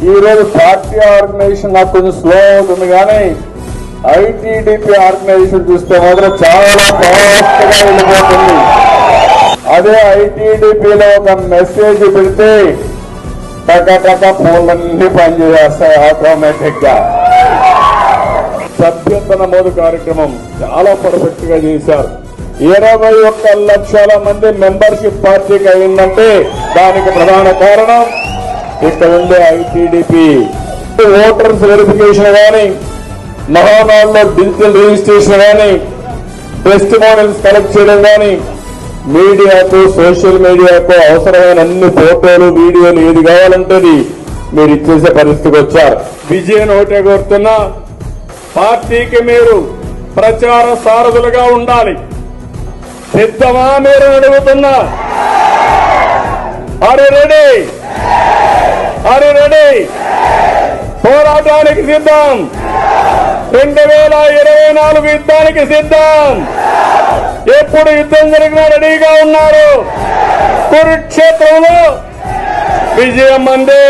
ఈ రోజు party organisation నాకు కొంచెం స్లో అవుతుంది, కానీ ఐటీడీపీ ఆర్గనైజేషన్ చూస్తే మాత్రం చాలా ఫాస్ట్ గా వెళ్ళిపోతుంది. అదే ఐటీడీపీలో ఒక మెసేజ్ పెడితే టక ఫోన్లన్నీ పనిచేస్తాయి ఆటోమేటిక్ గా. సభ్యత్వ నమోదు కార్యక్రమం చాలా పర్ఫెక్ట్ గా చేశారు. 21 లక్షల మంది మెంబర్షిప్ పార్టీకి అయిందంటే దానికి ప్రధాన కారణం ఇక్కడ ఉండే ఐటీడీపీ. ఓటర్స్ వెరిఫికేషన్ కానీ, మహానాడులో డిజిటల్ రిజిస్ట్రేషన్ కానీ, టెస్టిమోనియల్స్ కలెక్ట్ చేయడం కానీ, మీడియాకు సోషల్ మీడియాకు అవసరమైన అన్ని ఫోటోలు వీడియోలు ఏది కావాలంటే మీరు ఇచ్చేసే పరిస్థితికి వచ్చారు. విజయన్ ఒకటే కోరుతున్నా, పార్టీకి మీరు ప్రచార సారథులుగా ఉండాలి. సిద్ధమా మీరు అడుగుతున్నా? Are you ready? పోరాటానికి సిద్ధం. 2024 యుద్ధానికి సిద్ధం. ఎప్పుడు యుద్ధం జరిగినా రెడీగా ఉన్నారు. కురుక్షేత్రంలో విజయం అందే.